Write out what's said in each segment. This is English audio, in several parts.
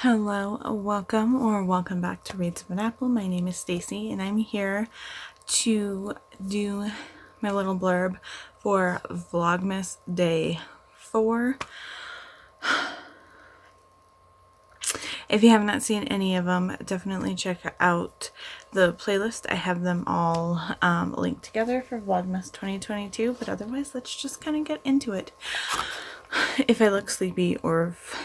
Hello, welcome back to Reads of an Apple. My name is Stacy and I'm here to do my little blurb for Vlogmas Day 4. If you have not seen any of them, definitely check out the playlist. I have them all linked together for Vlogmas 2022, but otherwise let's just kind of get into it. If I look sleepy or if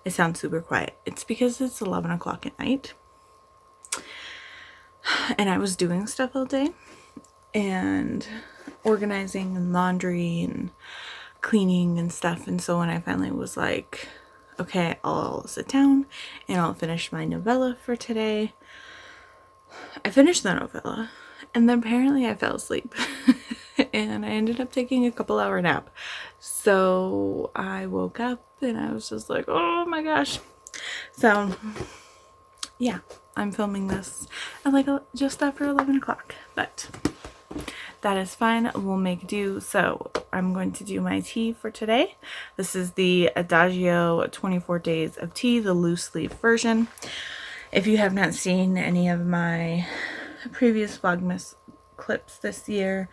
I sound super quiet, it's because it's 11 o'clock at night and I was doing stuff all day and organizing and laundry and cleaning and stuff. And so when I finally was like, okay, I'll sit down and I'll finish my novella for today, I finished the novella and then apparently I fell asleep and I ended up taking a couple-hour nap. So I woke up and I was just like, oh my gosh. So yeah, I'm filming this at like just after 11 o'clock, but that is fine. We'll make do. So I'm going to do my tea for today. This is the Adagio 24 Days of Tea, the loose leaf version. If you have not seen any of my previous Vlogmas clips this year,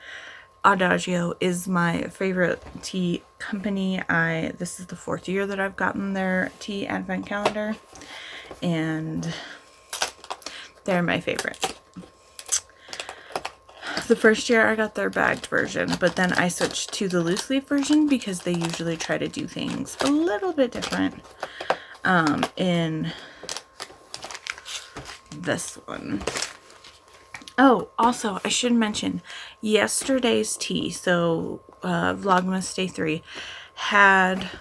Adagio is my favorite tea company. This is the 4th year that I've gotten their tea advent calendar, and they're my favorite. The first year I got their bagged version, but then I switched to the loose leaf version because they usually try to do things a little bit different in this one. Oh, also, I should mention yesterday's tea, so Vlogmas Day 3, had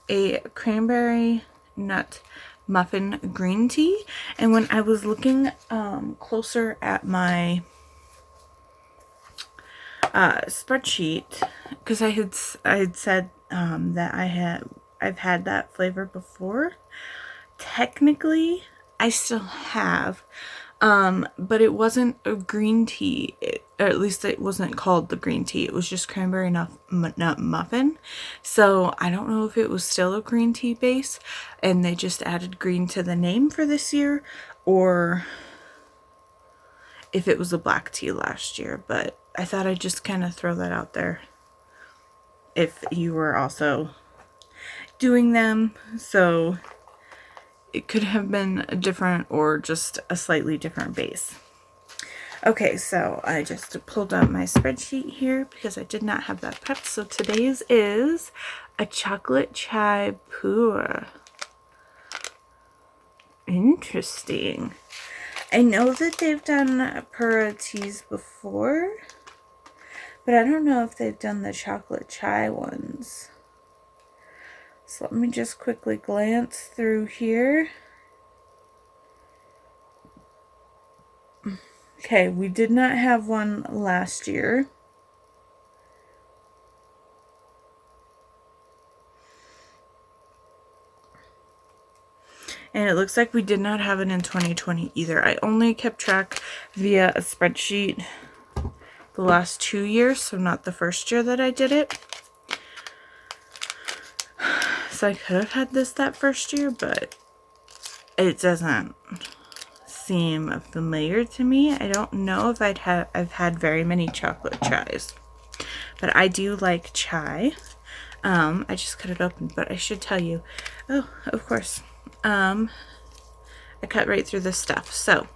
a cranberry nut muffin green tea. And when I was looking closer at my spreadsheet, because I had said that I've had that flavor before. Technically, I still have. But it wasn't a green tea, or at least it wasn't called the green tea. It was just cranberry nut muffin. So I don't know if it was still a green tea base and they just added green to the name for this year, or if it was a black tea last year. But I thought I'd just kind of throw that out there if you were also doing them. So it could have been a different or just a slightly different base. Okay, so I just pulled up my spreadsheet here because I did not have that prepped. So today's is a chocolate chai pura. Interesting. I know that they've done pura teas before, but I don't know if they've done the chocolate chai ones. So let me just quickly glance through here. Okay, we did not have one last year. And it looks like we did not have it in 2020 either. I only kept track via a spreadsheet the last 2 years, so not the first year that I did it. So I could have had this that first year, but it doesn't seem familiar to me. I don't know if I've had very many chocolate chais, but I do like chai. I just cut it open, but I should tell you. Oh, of course. I cut right through this stuff. So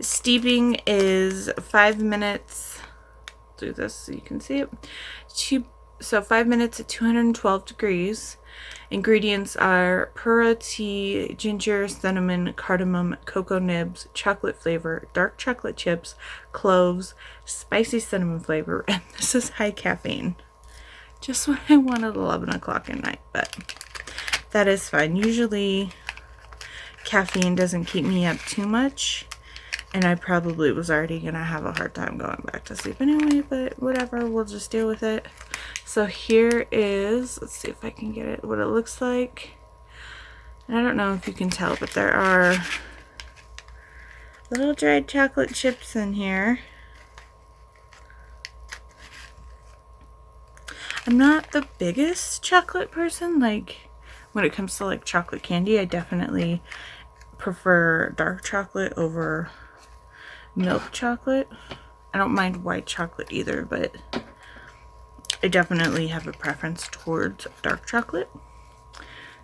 steeping is 5 minutes. Do this so you can see it. So 5 minutes at 212 degrees. Ingredients are pura tea, ginger, cinnamon, cardamom, cocoa nibs, chocolate flavor, dark chocolate chips, cloves, spicy cinnamon flavor, and this is high caffeine. Just what I want at 11 o'clock at night, but that is fine. Usually caffeine doesn't keep me up too much, and I probably was already gonna have a hard time going back to sleep anyway, but whatever, we'll just deal with it. So here is, let's see if I can get it, what it looks like. And I don't know if you can tell, but there are little dried chocolate chips in here. I'm not the biggest chocolate person. Like, when it comes to like chocolate candy, I definitely prefer dark chocolate over milk chocolate. I don't mind white chocolate either, but I definitely have a preference towards dark chocolate.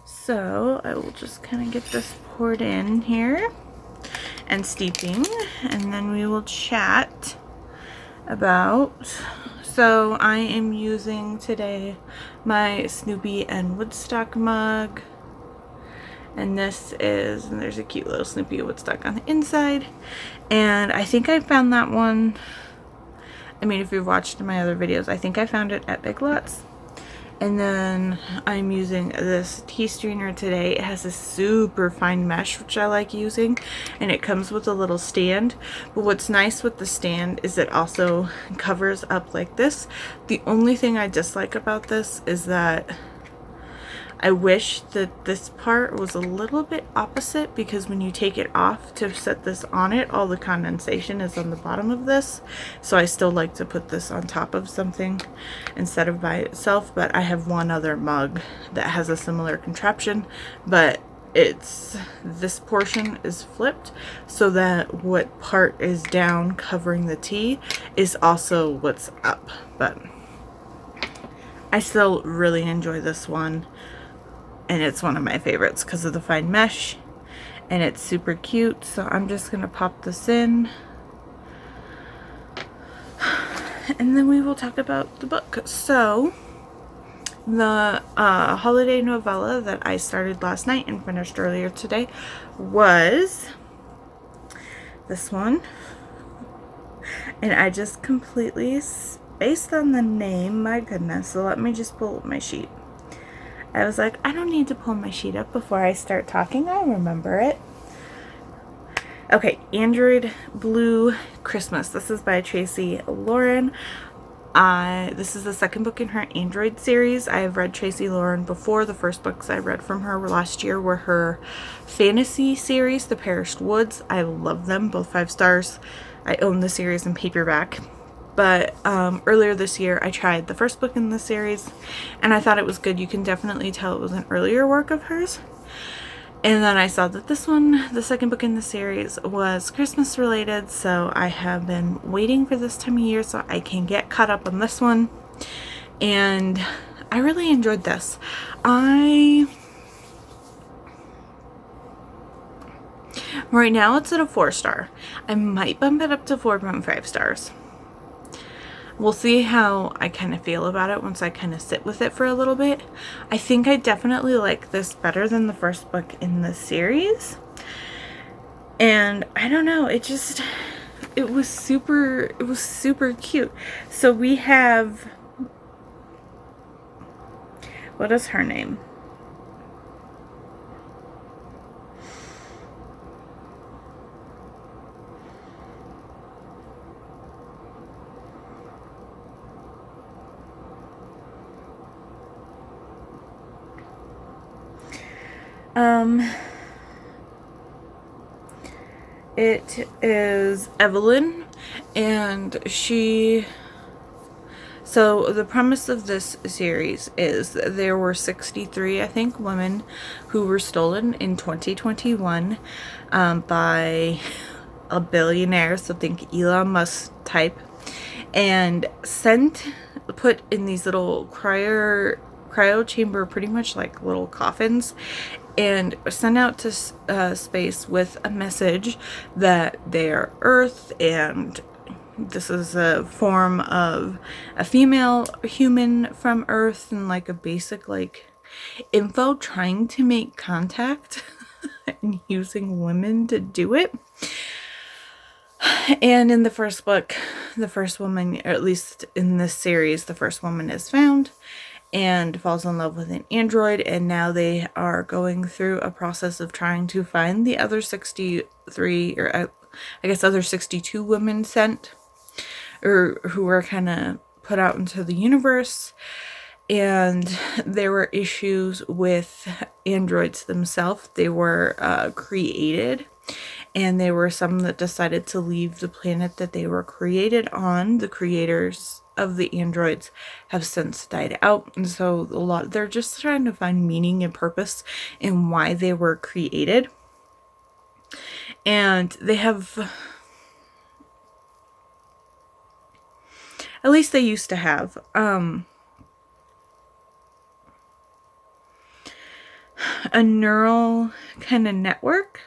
So I will just kind of get this poured in here and steeping, and then we will chat about. So I am using today my Snoopy and Woodstock mug, and this is, and there's a cute little Snoopy Woodstock on the inside, and I think I found that one, I mean, if you've watched my other videos, I think I found it at Big Lots. And then I'm using this tea strainer today. It has a super fine mesh, which I like using, and it comes with a little stand. But what's nice with the stand is it also covers up like this. The only thing I dislike about this is that I wish that this part was a little bit opposite, because when you take it off to set this on it, all the condensation is on the bottom of this. So I still like to put this on top of something instead of by itself. But I have one other mug that has a similar contraption, but it's, this portion is flipped so that what part is down covering the tea is also what's up. But I still really enjoy this one. And it's one of my favorites because of the fine mesh, and it's super cute. So I'm just going to pop this in, and then we will talk about the book. So the holiday novella that I started last night and finished earlier today was this one. And I just completely spaced on the name, my goodness. So let me just pull up my sheet. I was like, I don't need to pull my sheet up before I start talking. I remember it. Okay, Android Blue Christmas. This is by Tracy Lauren. This is the second book in her Android series. I have read Tracy Lauren before. The first books I read from her last year were her fantasy series, The Perished Woods. I love them, both 5 stars. I own the series in paperback. But earlier this year, I tried the first book in the series, and I thought it was good. You can definitely tell it was an earlier work of hers. And then I saw that this one, the second book in the series, was Christmas related, so I have been waiting for this time of year so I can get caught up on this one. And I really enjoyed this. Right now it's at a 4 star. I might bump it up to 4.5 stars. We'll see how I kind of feel about it once I kind of sit with it for a little bit. I think I definitely like this better than the first book in the series. And I don't know, it was super cute. So we have, what is her name? It is Evelyn, and so the premise of this series is that there were 63, I think, women who were stolen in 2021 by a billionaire, so think Elon Musk type, and put in these little cryo chamber, pretty much like little coffins, and sent out to space with a message that they are Earth, and this is a form of a female human from Earth, and like a basic like info, trying to make contact and using women to do it. And in the first book, the first woman, or at least in this series, the first woman is found and falls in love with an android, and now they are going through a process of trying to find the other 63, or I guess other 62 women sent, or who were kind of put out into the universe. And there were issues with androids themselves. They were created, and there were some that decided to leave the planet that they were created on. The creators of the androids have since died out, and so they're just trying to find meaning and purpose in why they were created. And they have, at least they used to have, a neural kind of network.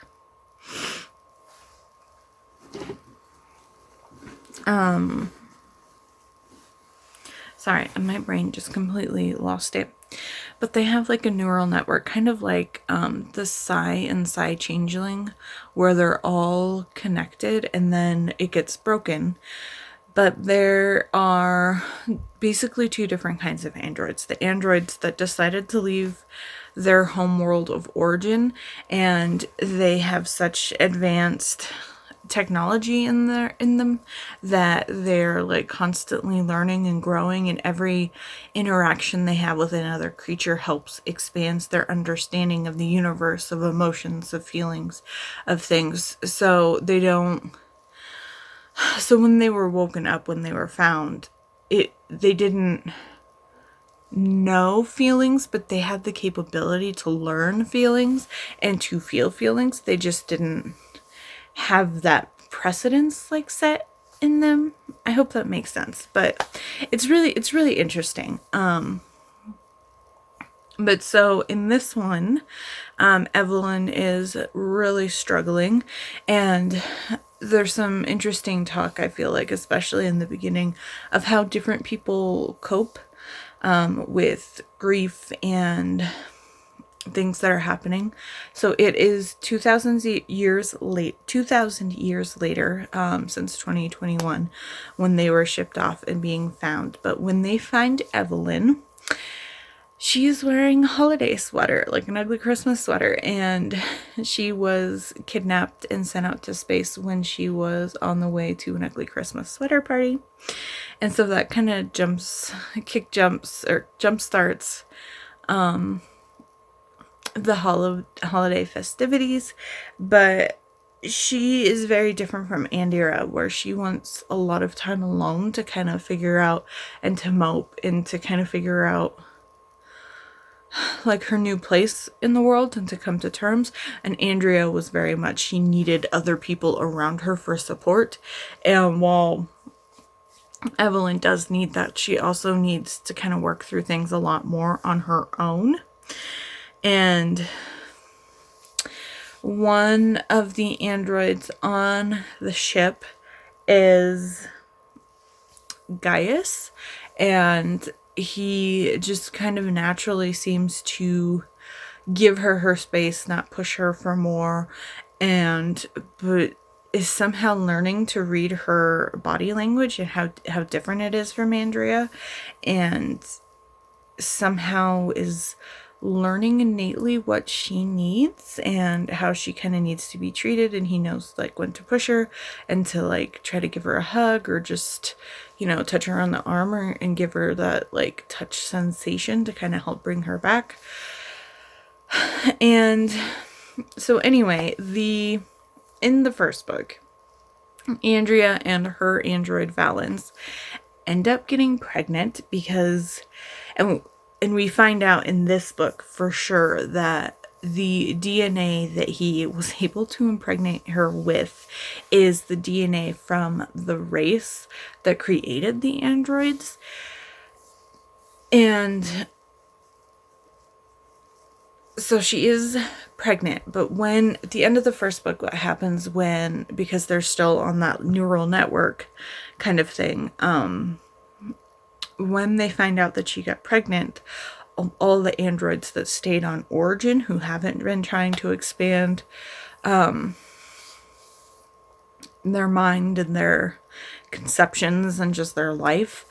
Sorry, my brain just completely lost it. But they have like a neural network, kind of like the Psi and Psi Changeling, where they're all connected and then it gets broken. But there are basically two different kinds of androids. The androids that decided to leave their home world of origin, and they have such advanced technology in them that they're like constantly learning and growing, and every interaction they have with another creature helps expands their understanding of the universe, of emotions, of feelings, of things. So when they were woken up, when they were found, they didn't know feelings, but they had the capability to learn feelings and to feel feelings. They just didn't have that precedence like set in them. I hope that makes sense, but it's really interesting. But so in this one, Evelyn is really struggling, and there's some interesting talk, I feel like, especially in the beginning, of how different people cope with grief and things that are happening. So it is 2,000 years later, since 2021, when they were shipped off and being found. But when they find Evelyn, she's wearing a holiday sweater, like an ugly Christmas sweater, and she was kidnapped and sent out to space when she was on the way to an ugly Christmas sweater party. And so that kind of jump starts the holiday festivities. But she is very different from Andrea, where she wants a lot of time alone to kind of figure out and to mope and to kind of figure out like her new place in the world and to come to terms. And Andrea was very much, she needed other people around her for support. And while Evelyn does need that, she also needs to kind of work through things a lot more on her own. And one of the androids on the ship is Gaius, and he just kind of naturally seems to give her space, not push her for more, but is somehow learning to read her body language and how different it is from Andrea, and somehow is learning innately what she needs and how she kind of needs to be treated. And he knows like when to push her and to like try to give her a hug, or just, touch her on the arm and give her that like touch sensation to kind of help bring her back. And so anyway, in the first book, Andrea and her android Valens end up getting pregnant because, and we find out in this book for sure that the DNA that he was able to impregnate her with is the DNA from the race that created the androids. And so she is pregnant, but when at the end of the first book, what happens because they're still on that neural network kind of thing, when they find out that she got pregnant, all the androids that stayed on origin, who haven't been trying to expand their mind and their conceptions and just their life,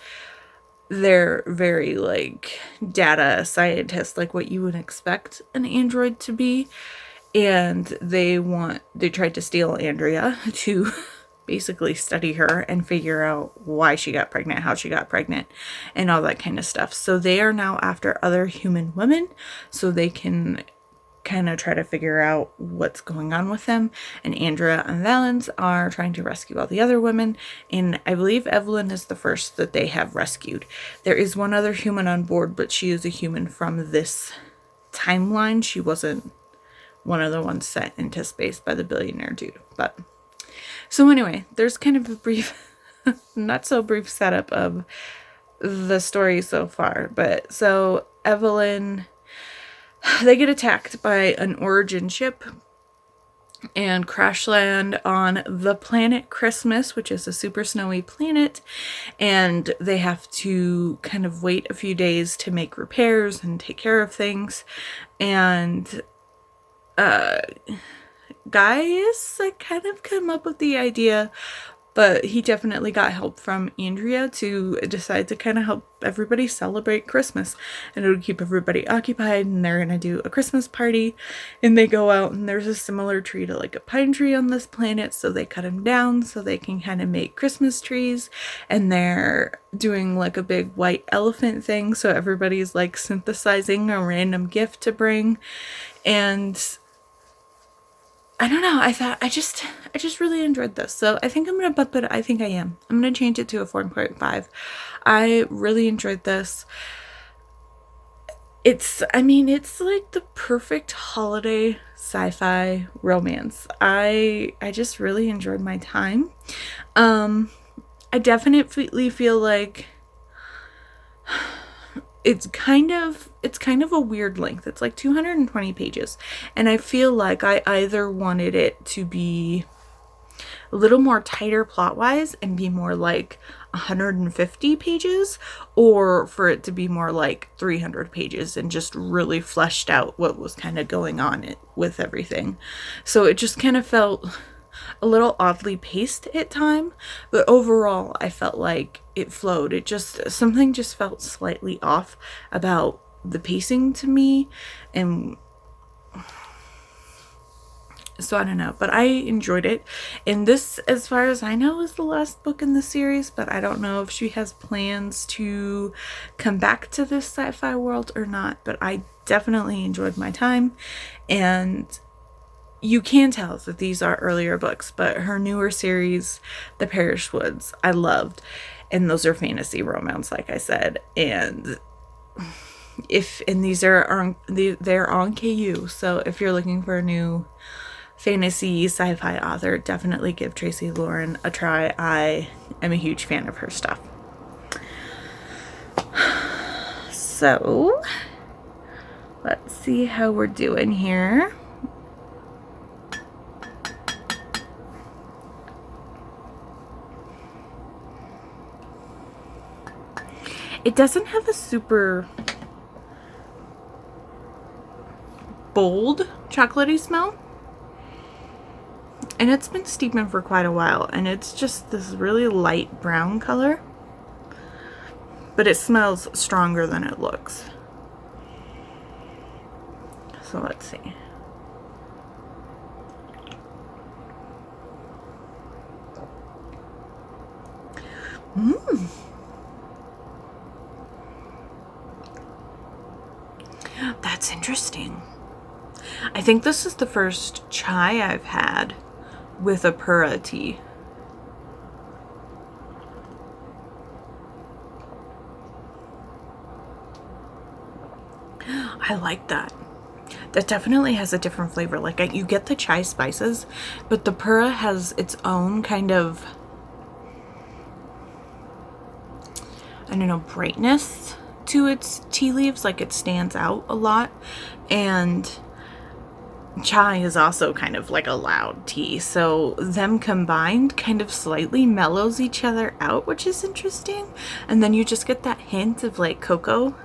they're very like data scientists, like what you would expect an android to be. And they tried to steal Andrea to basically study her and figure out why she got pregnant, how she got pregnant, and all that kind of stuff. So they are now after other human women so they can kind of try to figure out what's going on with them. And Andrea and Valens are trying to rescue all the other women. And I believe Evelyn is the first that they have rescued. There is one other human on board, but she is a human from this timeline. She wasn't one of the ones sent into space by the billionaire dude. But so anyway, there's kind of a brief, not so brief setup of the story so far. But so Evelyn, they get attacked by an origin ship and crash land on the planet Christmas, which is a super snowy planet, and they have to kind of wait a few days to make repairs and take care of things. And guys, I kind of come up with the idea, but he definitely got help from Andrea to decide to kind of help everybody celebrate Christmas. And it'll keep everybody occupied, and they're going to do a Christmas party. And they go out, and there's a similar tree to like a pine tree on this planet, so they cut them down so they can kind of make Christmas trees. And they're doing like a big white elephant thing, so everybody's like synthesizing a random gift to bring. And I don't know, I just really enjoyed this. So I think I'm going to bump it. I think I am. I'm going to change it to a 4.5. I really enjoyed this. It's like the perfect holiday sci-fi romance. I just really enjoyed my time. I definitely feel like it's kind of a weird length. It's like 220 pages. And I feel like I either wanted it to be a little more tighter plot-wise and be more like 150 pages, or for it to be more like 300 pages and just really fleshed out what was kind of going on with everything. So it just kind of felt a little oddly paced at time, but overall I felt like it flowed. Something just felt slightly off about the pacing to me, and so I don't know, but I enjoyed it. And this, as far as I know, is the last book in the series, but I don't know if she has plans to come back to this sci-fi world or not. But I definitely enjoyed my time, and you can tell that these are earlier books, but her newer series, The Parish Woods, I loved. And those are fantasy romance, like I said. And they're on KU. So if you're looking for a new fantasy sci-fi author, definitely give Tracy Lauren a try. I am a huge fan of her stuff. So let's see how we're doing here. It doesn't have a super bold chocolatey smell. And it's been steeping for quite a while. And it's just this really light brown color. But it smells stronger than it looks. So let's see. That's interesting. I think this is the first chai I've had with a pura tea. I like that. That definitely has a different flavor. Like you get the chai spices, but the pura has its own kind of, I don't know, brightness to its tea leaves. Like it stands out a lot. And chai is also kind of like a loud tea, so them combined kind of slightly mellows each other out, which is interesting. And then you just get that hint of like cocoa.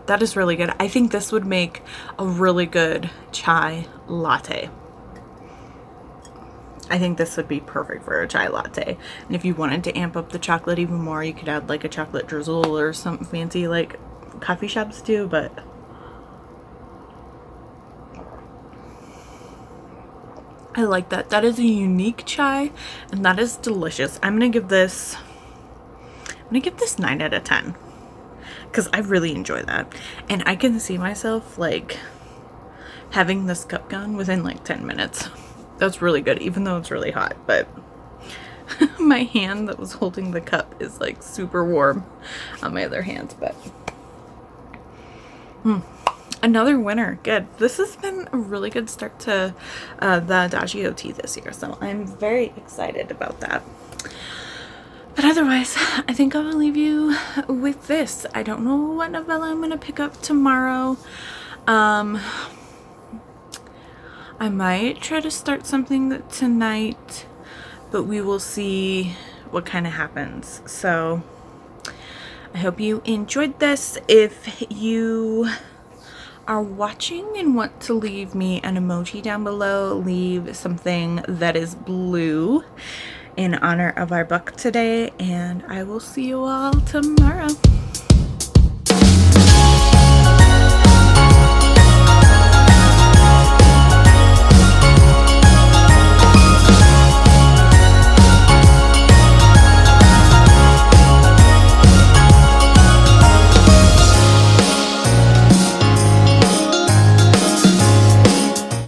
That is really good. I think this would make a really good chai latte. I think this would be perfect for a chai latte. And if you wanted to amp up the chocolate even more, you could add like a chocolate drizzle or something fancy like coffee shops do, but I like that. That is a unique chai, and that is delicious. I'm gonna give this 9 out of 10 because I really enjoy that, and I can see myself like having this cup gone within like 10 minutes. That's really good, even though it's really hot. But my hand that was holding the cup is like super warm on my other hands. But another winner. Good. This has been a really good start to the Adagio tea this year, so I'm very excited about that. But otherwise, I think I will leave you with this. I don't know what novella I'm going to pick up tomorrow. I might try to start something tonight, but we will see what kind of happens. So I hope you enjoyed this. If you are watching and want to leave me an emoji down below, leave something that is blue in honor of our book today, and I will see you all tomorrow.